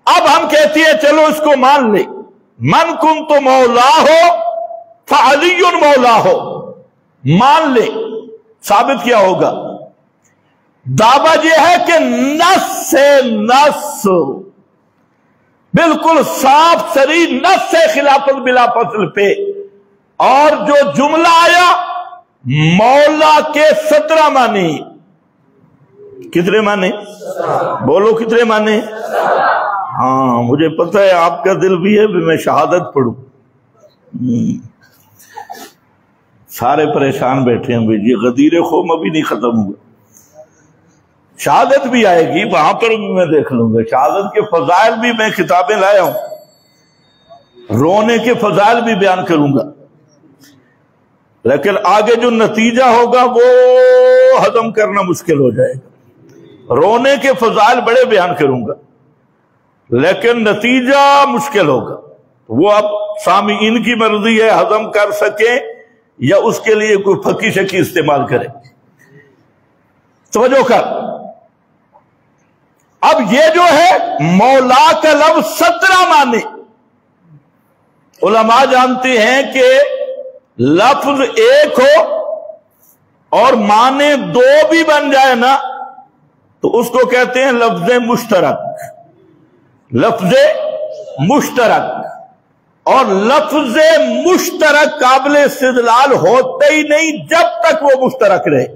اب ہم کہتی ہیں چلو اس کو مان لے، من کنت مولا ہو فعلی مولا ہو، مان لے، ثابت کیا ہوگا؟ دعویٰ یہ ہے کہ نص سے نص، بالکل صاف سری نص سے خلافت بلا فصل پہ، اور جو جملہ آیا مولا کے 17 معنی، کتنے معنی؟ بولو کتنے معنی؟ ہاں مجھے پتہ ہے آپ کا دل بھی ہے میں شہادت پڑھوں، سارے پریشان بیٹھے ہیں بھائی، یہ غدیر قوم ابھی نہیں ختم ہوا، شہادت بھی آئے گی وہاں پر بھی میں دیکھ لوں گا، شہادت کے فضائل بھی میں کتابیں لایا ہوں، رونے کے فضائل بھی بیان کروں گا، لیکن آگے جو نتیجہ ہوگا وہ ہضم کرنا مشکل ہو جائے گا۔ رونے کے فضائل بڑے بیان کروں گا لیکن نتیجہ مشکل ہوگا، وہ اب سامعین کی مرضی ہے ہضم کر سکیں یا اس کے لیے کوئی پھکی شکی استعمال کریں۔ توجہ کر، اب یہ جو ہے مولا کا لفظ 17 معنی، علماء جانتے ہیں کہ لفظ ایک ہو اور معنی 2 بھی بن جائے نا تو اس کو کہتے ہیں لفظ مشترک، لفظ مشترک، اور لفظ مشترک قابل استدلال ہوتا ہی نہیں جب تک وہ مشترک رہے،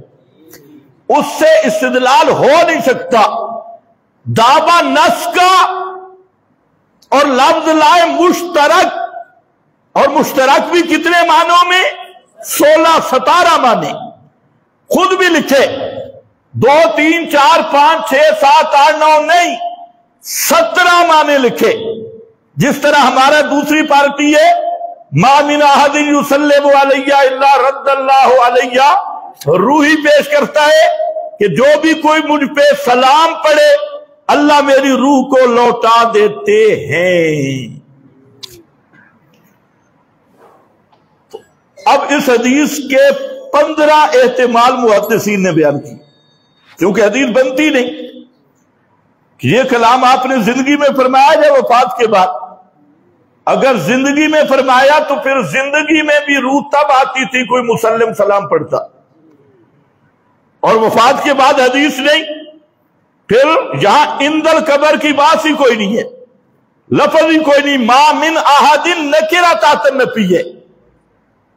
اس سے استدلال ہو نہیں سکتا۔ دعویٰ نص کا اور لفظ لائے مشترک، اور مشترک بھی کتنے معنوں میں؟ 16 17 معنی، خود بھی لکھے، 2 3 4 5 6 7 8 9 نہیں، 17 معنی لکھے، جس طرح ہمارا دوسری پارٹی ہے ما من احد یسلم علی الا رد اللہ علیہ، روحی پیش کرتا ہے کہ جو بھی کوئی مجھ پہ سلام پڑھے اللہ میری روح کو لوٹا دیتے ہیں۔ اب اس حدیث کے 15 احتمال محدثین نے بیان کی، کیونکہ حدیث بنتی نہیں کہ یہ کلام آپ نے زندگی میں فرمایا یا وفات کے بعد۔ اگر زندگی میں فرمایا تو پھر زندگی میں بھی روح تب آتی تھی کوئی مسلم سلام پڑھتا، اور وفات کے بعد حدیث نہیں، پھر یہاں اندل قبر کی بات ہی کوئی نہیں ہے، لفظ ہی کوئی نہیں، ما من احد نکرہ تحت النفی ہے،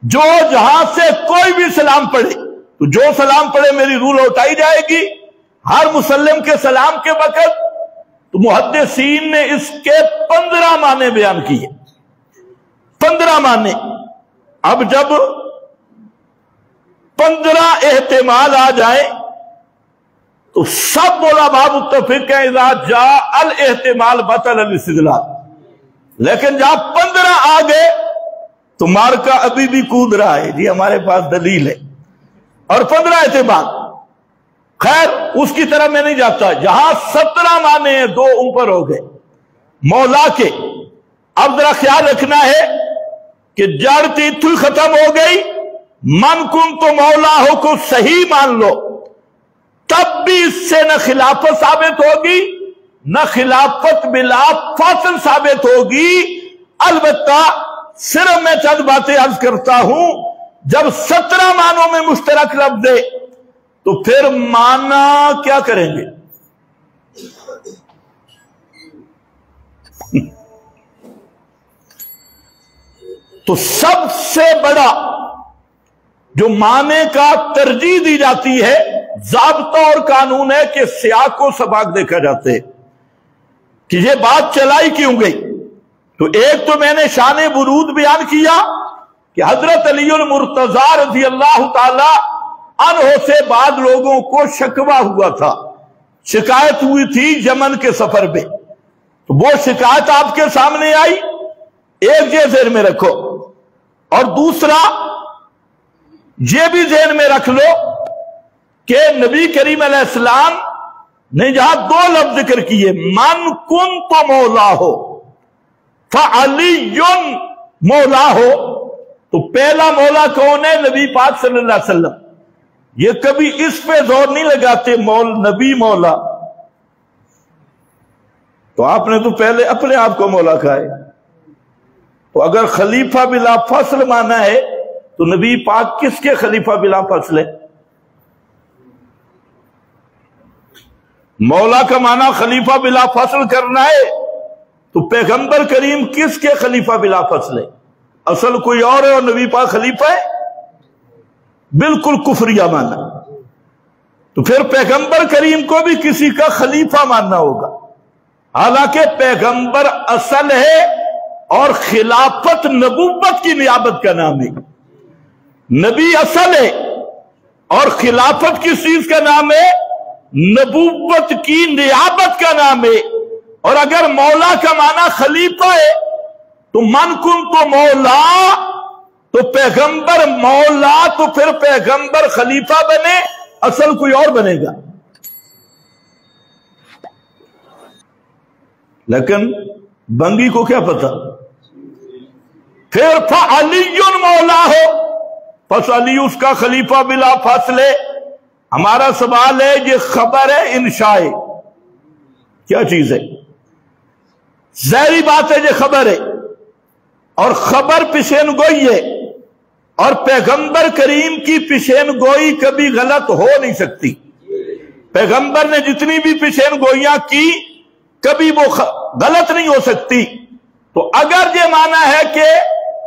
جو جہاں سے کوئی بھی سلام پڑھے تو جو سلام پڑھے میری روح لوٹائی جائے گی ہر مسلم کے سلام کے وقت۔ تو محدثین نے اس کے 15 معنی بیان کیے، 15 معنی۔ اب جب 15 احتمال آ جائیں تو سب علماء متفق ہیں اذا جاء الاحتمال بطل الاستدلال، لیکن جہاں 15 آ گئے تو مارکا ابھی بھی کود رہا ہے، جی ہمارے پاس دلیل ہے، اور 15 احتمال، خیر اس کی طرح میں نہیں جاتا، جہاں 17 معنی ہیں 2 اوپر ہو گئے مولا کے۔ اب ذرا خیال رکھنا ہے کہ جڑ تھی ختم ہو گئی، من کن تو مولا ہو کو صحیح مان لو، تب بھی اس سے نہ خلافت ثابت ہوگی نہ خلافت بلا فاصل ثابت ہوگی۔ البتہ صرف میں چند باتیں عرض کرتا ہوں، جب 17 معنوں میں مشترک لفظ ہے تو پھر معنی کیا کریں گے؟ تو سب سے بڑا جو معنی کا ترجیح دی جاتی ہے، ضابطہ اور قانون ہے کہ سیاق کو سباق دیکھا جاتا ہے کہ یہ بات چلائی کیوں گئی۔ تو ایک تو میں نے شان برود بیان کیا کہ حضرت علی المرتضی رضی اللہ تعالی عنہ سے بعد لوگوں کو شکوہ ہوا تھا، شکایت ہوئی تھی یمن کے سفر پہ، تو وہ شکایت آپ کے سامنے آئی، ایک یہ ذہن میں رکھو، اور دوسرا یہ بھی ذہن میں رکھ لو کہ نبی کریم علیہ السلام نے جہاں 2 لفظ ذکر کیے، من کن تو مولا ہو فعلی مولا ہو، تو پہلا مولا کون ہے؟ نبی پاک صلی اللہ علیہ وسلم۔ یہ کبھی اس پہ زور نہیں لگاتے نبی مولا، تو آپ نے تو پہلے اپنے آپ کو مولا کہا ہے۔ تو اگر خلیفہ بلا فصل مانا ہے تو نبی پاک کس کے خلیفہ بلا فصل ہے؟ مولا کا معنی خلیفہ بلا فصل کرنا ہے تو پیغمبر کریم کس کے خلیفہ بلا فصل ہے؟ اصل کوئی اور ہے اور نبی پاک خلیفہ ہے؟ بالکل کفریہ مانا۔ تو پھر پیغمبر کریم کو بھی کسی کا خلیفہ ماننا ہوگا، حالانکہ پیغمبر اصل ہے اور خلافت نبوت کی نیابت کا نام ہے۔ نبی اصل ہے اور خلافت کس چیز کا نام ہے؟ نبوت کی نیابت کا نام ہے۔ اور اگر مولا کا معنی خلیفہ ہے تو من کن تو مولا، تو پیغمبر مولا، تو پھر پیغمبر خلیفہ بنے، اصل کوئی اور بنے گا۔ لیکن بنگی کو کیا پتا؟ پھر فعلی مولا ہو، پس علی اس کا خلیفہ بلا فاصلے۔ ہمارا سوال ہے، یہ خبر ہے انشاء کیا چیز ہے؟ ظاہری بات ہے یہ خبر ہے، اور خبر پیشین گوئی ہے، اور پیغمبر کریم کی پیشین گوئی کبھی غلط ہو نہیں سکتی۔ پیغمبر نے جتنی بھی پیشین گوئیاں کی کبھی وہ غلط نہیں ہو سکتی۔ تو اگر یہ مانا ہے کہ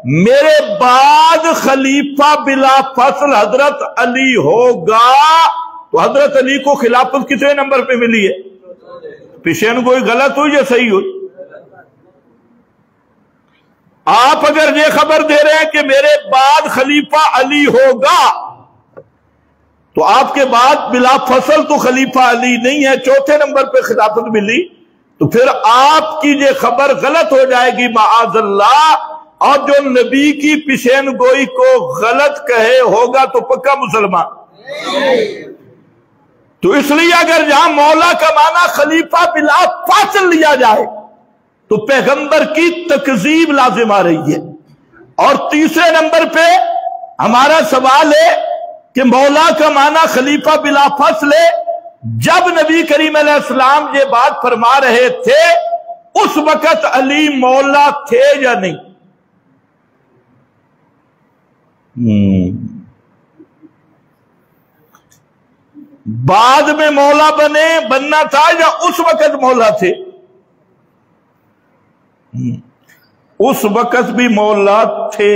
میرے بعد خلیفہ بلا فصل حضرت علی ہوگا، تو حضرت علی کو خلافت کتنے نمبر پہ ملی ہے؟ پیشین گوئی غلط ہوئی یا صحیح ہوئی؟ آپ اگر یہ خبر دے رہے ہیں کہ میرے بعد خلیفہ علی ہوگا، تو آپ کے بعد بلا فصل تو خلیفہ علی نہیں ہے، چوتھے نمبر پہ خلافت ملی، تو پھر آپ کی یہ خبر غلط ہو جائے گی معاذ اللہ، اور جو نبی کی پیشین گوئی کو غلط کہے ہوگا تو پکا مسلمان۔ تو اس لیے اگر جہاں مولا کا معنی خلیفہ بلا فاصل لیا جائے تو پیغمبر کی تکذیب لازم آ رہی ہے۔ اور تیسرے نمبر پہ ہمارا سوال ہے کہ مولا کا معنی خلیفہ بلا فصل ہے، جب نبی کریم علیہ السلام یہ بات فرما رہے تھے اس وقت علی مولا تھے یا نہیں؟ بعد میں مولا بننا تھا یا اس وقت مولا تھے؟ اس وقت بھی مولا تھے،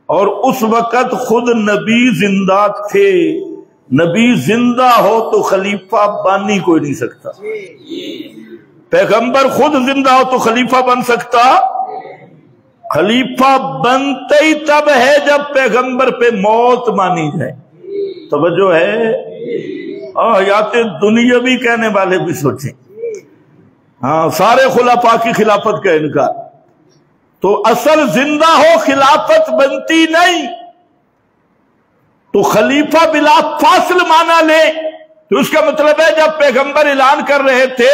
اور اس وقت خود نبی زندہ تھے۔ نبی زندہ ہو تو خلیفہ بن ہی کوئی نہیں سکتا۔ پیغمبر خود زندہ ہو تو خلیفہ بن سکتا؟ خلیفہ بنتے ہی تب ہے جب پیغمبر پہ موت مانی جائے۔ توجہ ہے؟ حیات دنیاوی کہنے والے بھی سوچیں، ہاں سارے خلفاء کی خلافت کا انکار۔ تو اصل زندہ ہو خلافت بنتی نہیں، تو خلیفہ بلا فاصل مانا لے تو اس کا مطلب ہے جب پیغمبر اعلان کر رہے تھے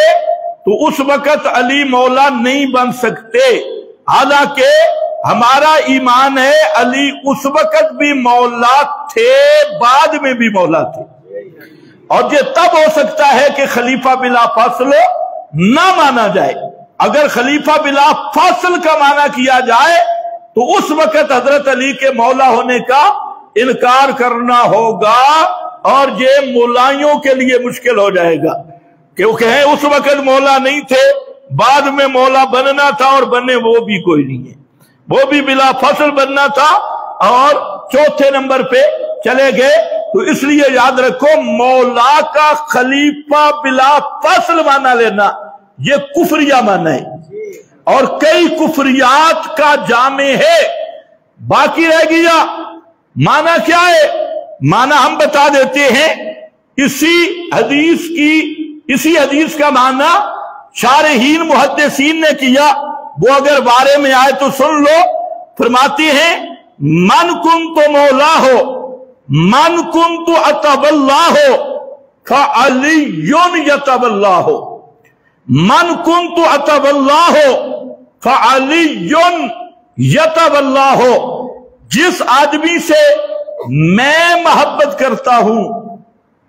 تو اس وقت علی مولا نہیں بن سکتے، حالانکہ ہمارا ایمان ہے علی اس وقت بھی مولا تھے، بعد میں بھی مولا تھے، اور یہ تب ہو سکتا ہے کہ خلیفہ بلا فاصل نہ مانا جائے۔ اگر خلیفہ بلا فاصل کا معنی کیا جائے تو اس وقت حضرت علی کے مولا ہونے کا انکار کرنا ہوگا، اور یہ مولائیوں کے لیے مشکل ہو جائے گا کیونکہ اس وقت مولا نہیں تھے، بعد میں مولا بننا تھا، اور بنے وہ بھی کوئی نہیں ہے، وہ بھی بلا فصل بننا تھا اور چوتھے نمبر پہ چلے گئے۔ تو اس لیے یاد رکھو، مولا کا خلیفہ بلا فصل مانا لینا یہ کفریہ مانا ہے، اور کئی کفریات کا جامع ہے۔ باقی رہ گیا مانا کیا ہے؟ مانا ہم بتا دیتے ہیں، اسی حدیث کا مانا شارحین محدثین نے کیا، وہ اگر بارے میں آئے تو سن لو۔ فرماتے ہیں من کن تو مولا ہو، من کن تو اتب اللہ ہو، فعلی یتب اللہ ہو، من کن تو اتب اللہ ہو، فعلی یتب اللہ ہو۔ جس آدمی سے میں محبت کرتا ہوں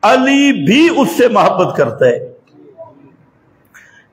علی بھی اس سے محبت کرتا ہے،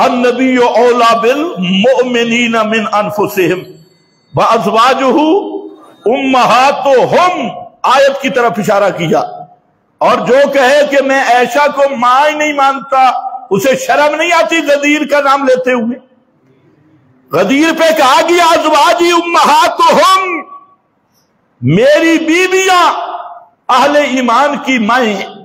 النبی اولا بالمؤمنین من انفسہم وازواجہ امہاتہم، آیت کی طرف اشارہ کیا۔ اور جو کہے کہ میں عائشہ کو ماں ہی نہیں مانتا، اسے شرم نہیں آتی غدیر کا نام لیتے ہوئے؟ غدیر پہ کہا گیا ازواجی امہاتہم، میری بیویاں اہل ایمان کی مائیں